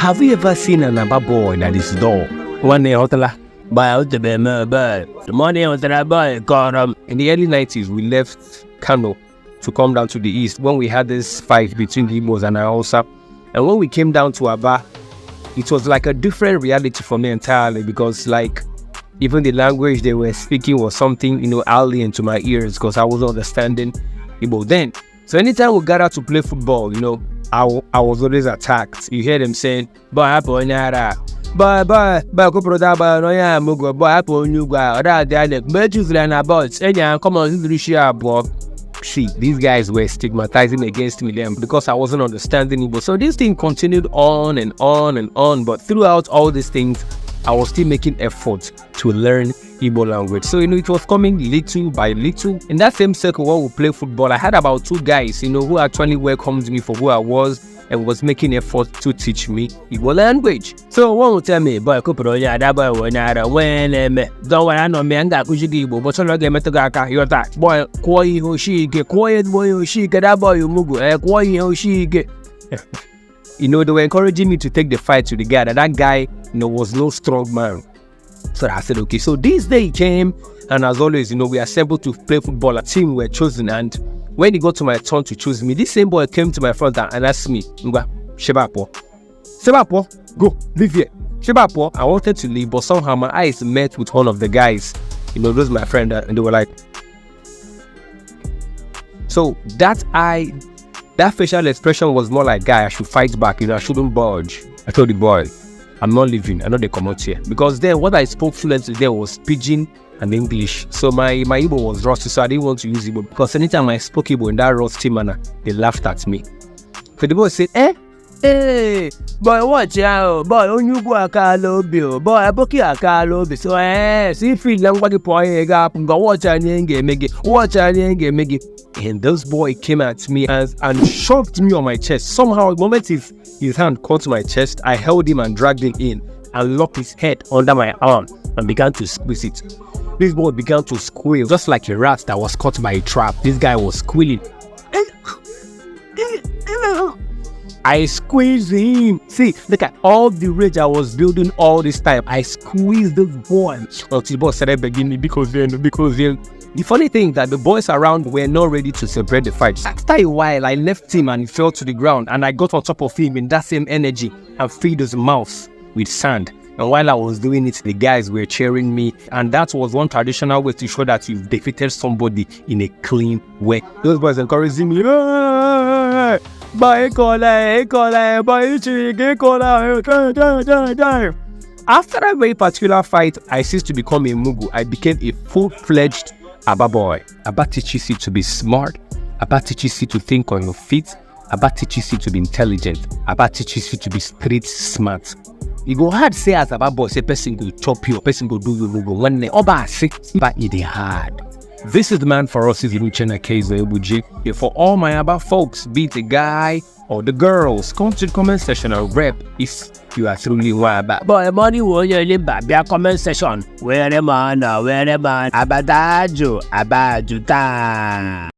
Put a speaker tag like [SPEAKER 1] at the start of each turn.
[SPEAKER 1] Have you ever seen an Aba boy that is dull? One day, hotela. The money on the boy got in the early 90s, we left Kano to come down to the east when we had this fight between the Igbos and Hausa. And when we came down to Aba, it was like a different reality for me entirely, because like even the language they were speaking was something, alien to my ears, because I wasn't understanding Igbo then. So anytime we gather to play football, I was always attacked. You hear them saying, boy, I put boy, see, these guys were stigmatizing against me then because I wasn't understanding Igbo. So this thing continued on and on and on. But throughout all these things, I was still making efforts to learn Igbo language. So, it was coming little by little. In that same circle where we play football, I had about 2 guys, who actually welcomed me for who I was and was making efforts to teach me Igbo language. So one would tell me, boy, don't worry, I know me, I got Igbo, but so long I met you're that boy, Koi Hoshige, quiet boy Hoshige, that boy Mugu, Koi Hoshige. They were encouraging me to take the fight to the guy. That guy, was no strong man. So I said, okay. So this day came, and as always, we assembled to play football. A team were chosen, and when it got to my turn to choose me, this same boy came to my front and asked me, Shebapo, go, leave here. Shebapo, I wanted to leave, but somehow my eyes met with one of the guys. Those my friend, and they were like, so that facial expression was more like, guy, I should fight back, I shouldn't budge. I told the boy, I'm not leaving, I know they come out here. Because then what I spoke fluently there was Pidgin and English. So my Igbo was rusty, so I didn't want to use Igbo, because anytime I spoke Igbo in that rusty manner, they laughed at me. So the boy said, hey, boy, watch out, boy, onyu go akalobi, boy, aboki akalobi. So see feel like what the boy got, go watch and megi. And this boy came at me and shoved me on my chest. Somehow, the moment his hand caught my chest, I held him and dragged him in and locked his head under my arm and began to squeeze it. This boy began to squeal, just like a rat that was caught by a trap. This guy was squealing. I squeezed him. See, look at all the rage I was building all this time. I squeezed this boy until the boy started begging me because then. The funny thing is that the boys around were not ready to celebrate the fight. After a while, I left him and he fell to the ground, and I got on top of him in that same energy and filled his mouth with sand. And while I was doing it, the guys were cheering me, and that was one traditional way to show that you've defeated somebody in a clean way. Those boys encouraging me. After that very particular fight, I ceased to become a Mugu. I became a full-fledged Aba boy. Aba teaches you to be smart. Aba teaches you to think on your feet. Aba teaches you to be intelligent. Aba teaches you to be street smart. You go hard say as Aba boy, say person go chop you, person go do you, go one day. Oba say, but it is hard. This is the man for us, is Luciana Keizo Ebuji. For all my Aba folks, be it a guy or the girls, come to the comment section and rep if you are truly one Aba. Boy, money will you live back, be a comment section. Where am I now? Where am I? Abadaju, Abajuta.